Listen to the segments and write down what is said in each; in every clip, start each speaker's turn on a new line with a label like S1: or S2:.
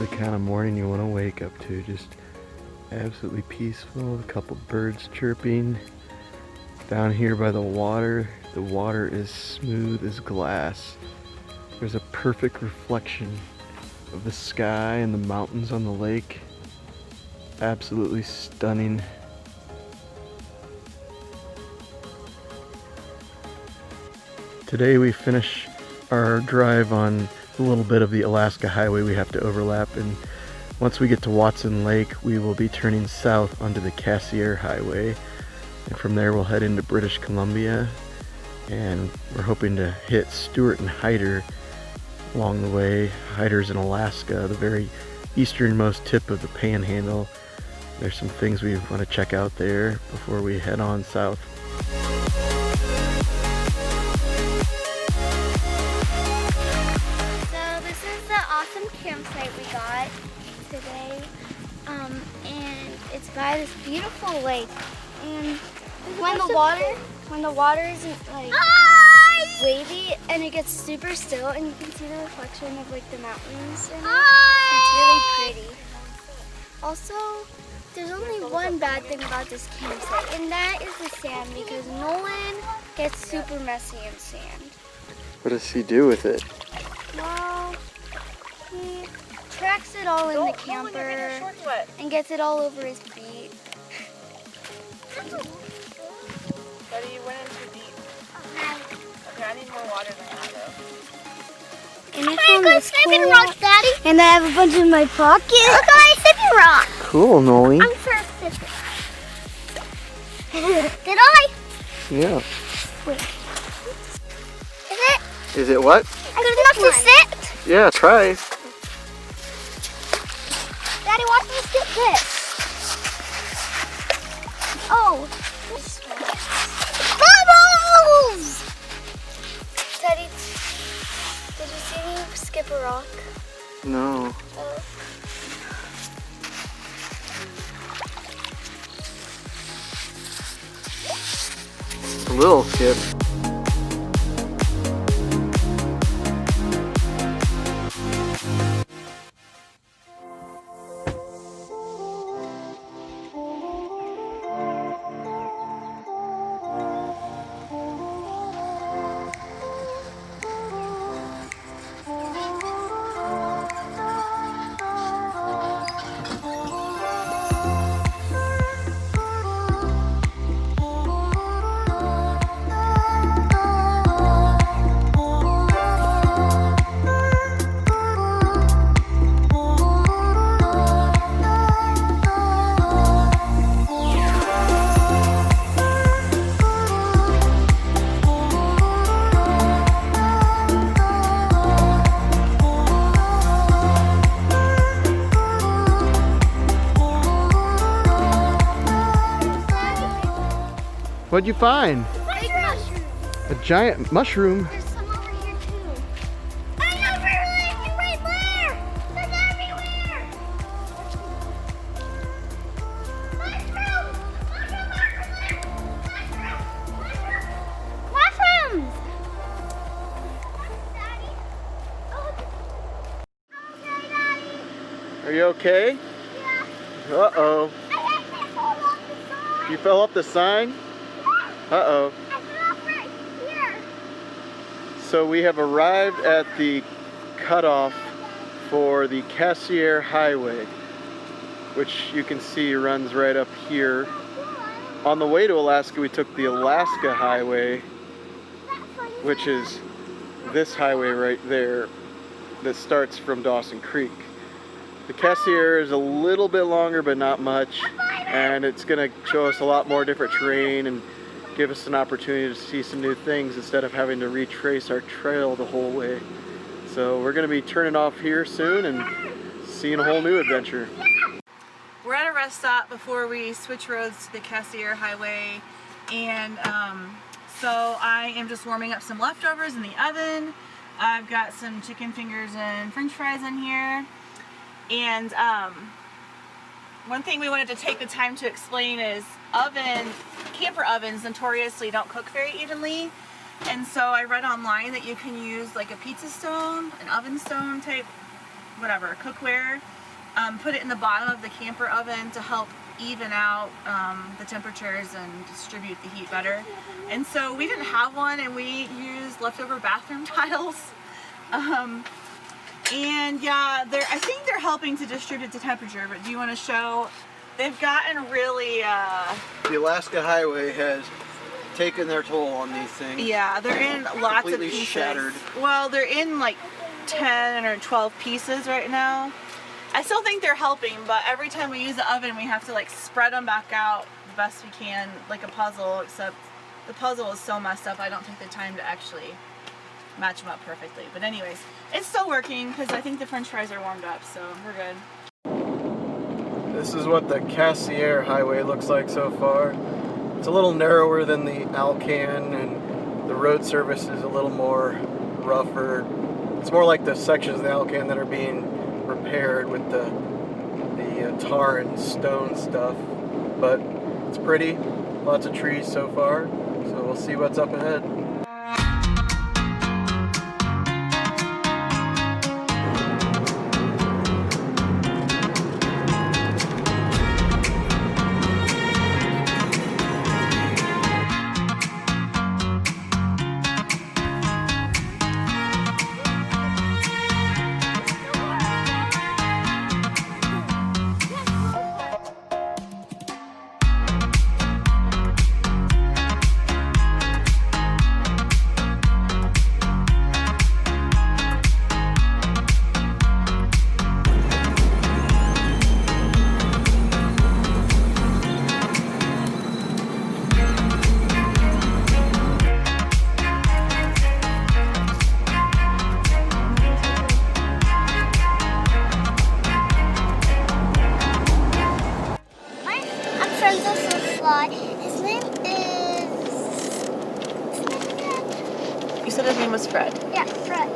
S1: the kind of morning you want to wake up to. Just absolutely peaceful. A couple birds chirping. Down here by the water is smooth as glass. There's a perfect reflection of the sky and the mountains on the lake. Absolutely stunning. Today we finish our drive on a little bit of the Alaska Highway we have to overlap, and once we get to Watson Lake we will be turning south onto the Cassiar Highway, and from there we'll head into British Columbia, and we're hoping to hit Stewart and Hyder along the way. Hyder's in Alaska, the very easternmost tip of the Panhandle. There's some things we want to check out there before we head on south.
S2: Campsite we got today, and it's by this beautiful lake. And when the water isn't like wavy and it gets super still, and you can see the reflection of like the mountains in it. It's really pretty. Also, there's only one bad thing about this campsite, and that is the sand, because Nolan gets super messy in sand.
S1: What does he do with it?
S2: Well, he tracks it all in the camper and gets it all over his feet.
S3: Daddy, you went in too deep. Okay, I need more water than that though.
S2: And I found this cool rock, Daddy. And I have a bunch in my pocket. Look at my sippy rock.
S1: Cool, Noli.
S2: I'm first sipping. Did I?
S1: Yeah.
S2: Wait. Is it?
S1: Is it what?
S2: I good enough to sit?
S1: Yeah, try.
S2: Daddy, watch me sip this. Oh. Bubbles! Daddy, did you see me skip a rock?
S1: No.
S2: Oh.
S1: A little skip. What'd you find?
S2: Big mushroom.
S1: A giant mushroom.
S2: There's some over here too. I know right there. There's everywhere. Mushrooms. Mushrooms. Daddy. Okay, Daddy.
S1: Are you okay?
S2: Yeah.
S1: Uh-oh.
S2: I fall off the side.
S1: You fell off the sign? Uh-oh.
S2: I fell off right here.
S1: So we have arrived at the cutoff for the Cassiar Highway, which you can see runs right up here. On the way to Alaska, we took the Alaska Highway, which is this highway right there that starts from Dawson Creek. The Cassiar is a little bit longer, but not much, and it's going to show us a lot more different terrain and give us an opportunity to see some new things instead of having to retrace our trail the whole way. So we're going to be turning off here soon and seeing a whole new adventure.
S3: We're at a rest stop before we switch roads to the Cassiar Highway, and so I am just warming up some leftovers in the oven. I've got some chicken fingers and french fries in here, and one thing we wanted to take the time to explain is camper ovens notoriously don't cook very evenly, and so I read online that you can use like a pizza stone, an oven stone type whatever, cookware, put it in the bottom of the camper oven to help even out the temperatures and distribute the heat better. And so we didn't have one, and we used leftover bathroom tiles. And yeah, I think they're helping to distribute the temperature, but do you want to show? They've gotten really...
S1: The Alaska Highway has taken their toll on these things.
S3: Yeah, they're in lots of
S1: Completely
S3: pieces.
S1: Shattered.
S3: Well, they're in like 10 or 12 pieces right now. I still think they're helping, but every time we use the oven, we have to like spread them back out the best we can, like a puzzle, except the puzzle is so messed up, I don't take the time to actually match them up perfectly. But anyways, it's still working because I think the french fries are warmed up, so we're good.
S1: This is what the Cassiar Highway looks like so far. It's a little narrower than the Alcan, and the road surface is a little more rougher. It's more like the sections of the Alcan that are being repaired with the tar and stone stuff. But it's pretty. Lots of trees so far. So we'll see what's up ahead.
S2: His name is...
S3: You said his name was Fred.
S2: Yeah, Fred.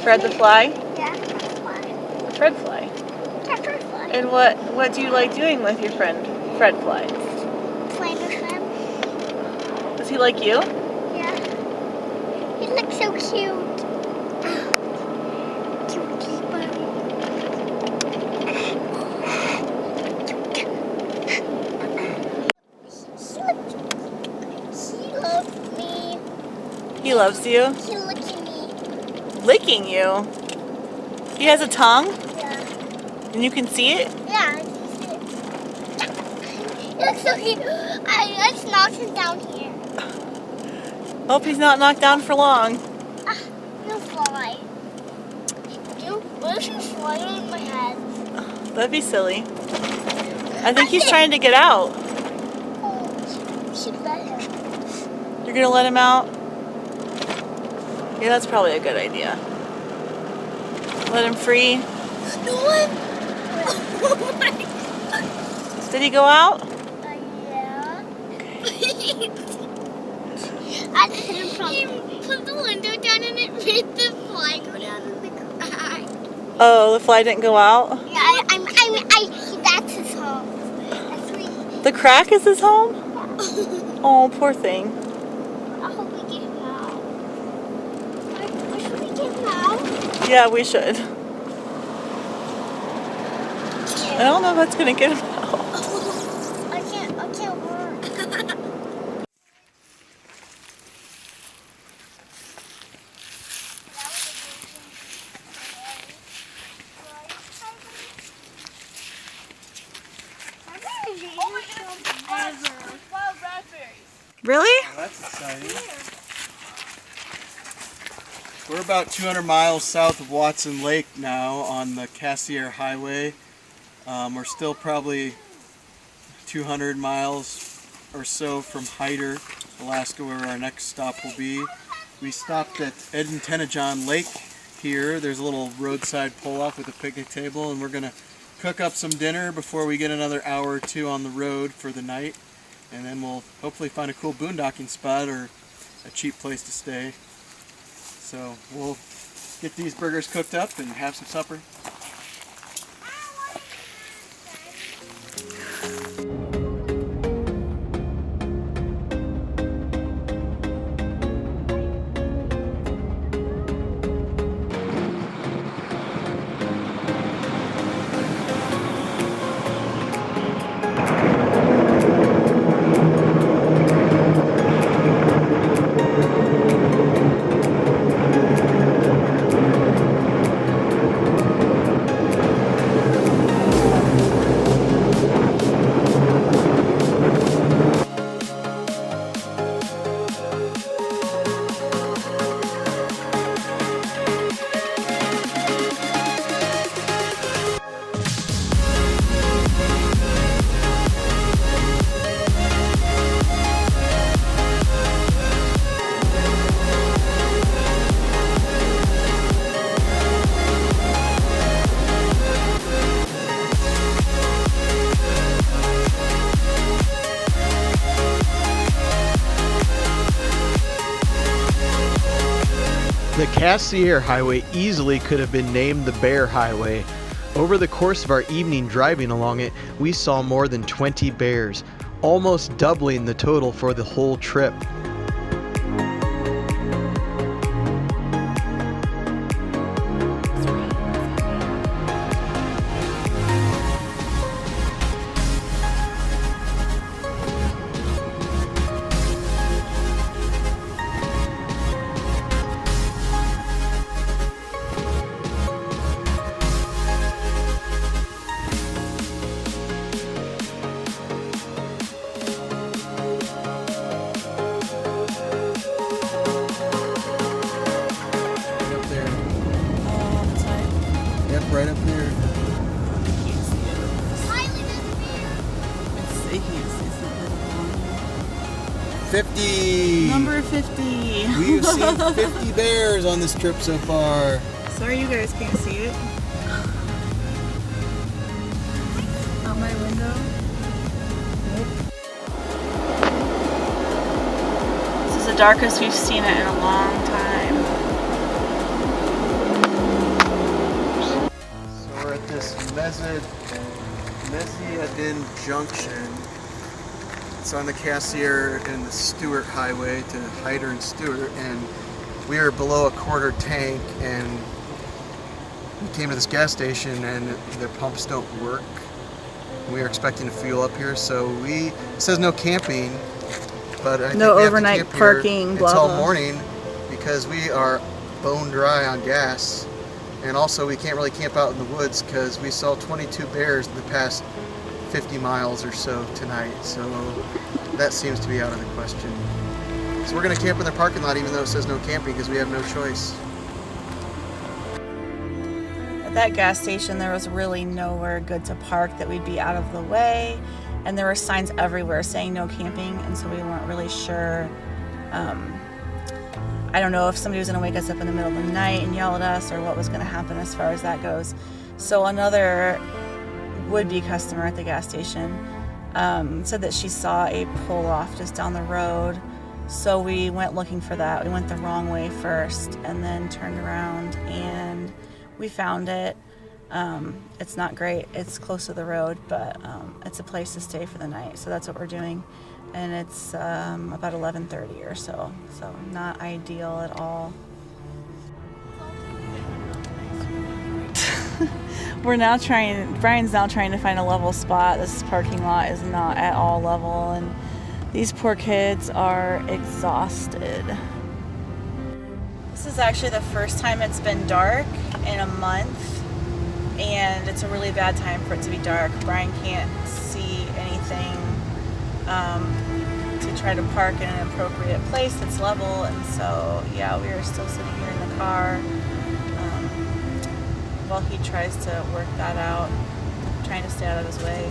S3: Fred the fly?
S2: Yeah, Fred.
S3: Fred fly.
S2: Yeah, Fred Fly.
S3: And what do you like doing with your friend Fred fly?
S2: Playing with him.
S3: Does he like you?
S2: Yeah. He looks so cute. Cutie bunny. He loves me.
S3: He loves you?
S2: He licking me.
S3: Licking you? He has a tongue?
S2: Yeah.
S3: And you can see it?
S2: Yeah, I can see it. He looks so cute. I just knocked him down here.
S3: Hope he's not knocked down for long.
S2: He'll fly. What if he fly on my head?
S3: That'd be silly. I think he's trying to get out.
S2: Oh, we should let him.
S3: You're gonna let him out? Yeah, that's probably a good idea. Let him free.
S2: No one. Oh my God.
S3: Did he go out?
S2: Yeah. I he put the window down and it made the fly go down in the crack.
S3: Oh, the fly didn't go out?
S2: Yeah, that's his home. That's where he,
S3: The crack is his home? Oh, poor thing.
S2: I hope we get him out. Should we get him out?
S3: Yeah, we should. I don't know if that's gonna get him out.
S2: I can't work.
S3: Wild raspberries. Really?
S1: Well, that's exciting. We're about 200 miles south of Watson Lake now on the Cassiar Highway. We're still probably 200 miles or so from Hyder, Alaska, where our next stop will be. We stopped at Eddontenajon Lake here. There's a little roadside pull-off with a picnic table, and we're going to cook up some dinner before we get another hour or two on the road for the night. And then we'll hopefully find a cool boondocking spot or a cheap place to stay. So we'll get these burgers cooked up and have some supper. Cassiar Highway easily could have been named the Bear Highway. Over the course of our evening driving along it, we saw more than 20 bears, almost doubling the total for the whole trip. Right up there.
S3: It's
S1: 50.
S3: number 50.
S1: We've seen 50 bears on this trip so far.
S3: Sorry you guys can't see it. Out my window. Nope. This is the darkest we've seen it in a long time.
S1: This Eddontenajon Junction. It's on the Cassier and the Stewart Highway to Hyder and Stewart, and we are below a quarter tank, and we came to this gas station and their pumps don't work. We are expecting to fuel up here, so it says no camping, but I think
S3: No
S1: we have
S3: overnight
S1: to camp
S3: parking,
S1: here
S3: blah,
S1: until
S3: blah.
S1: morning because we are bone dry on gas. And also we can't really camp out in the woods because we saw 22 bears in the past 50 miles or so tonight. So that seems to be out of the question. So we're going to camp in the parking lot even though it says no camping because we have no choice.
S3: At that gas station there was really nowhere good to park that we'd be out of the way. And there were signs everywhere saying no camping, and so we weren't really sure. I don't know if somebody was going to wake us up in the middle of the night and yell at us or what was going to happen as far as that goes. So another would-be customer at the gas station said that she saw a pull-off just down the road. So we went looking for that. We went the wrong way first and then turned around and we found it. It's not great. It's close to the road, but it's a place to stay for the night. So that's what we're doing. And it's about 11:30 or so not ideal at all. Brian's now trying to find a level spot. This parking lot is not at all level, and these poor kids are exhausted. This is actually the first time it's been dark in a month, and it's a really bad time for it to be dark. Brian can't see anything to try to park in an appropriate place that's level, and so yeah, we are still sitting here in the car while he tries to work that out, trying to stay out of his way.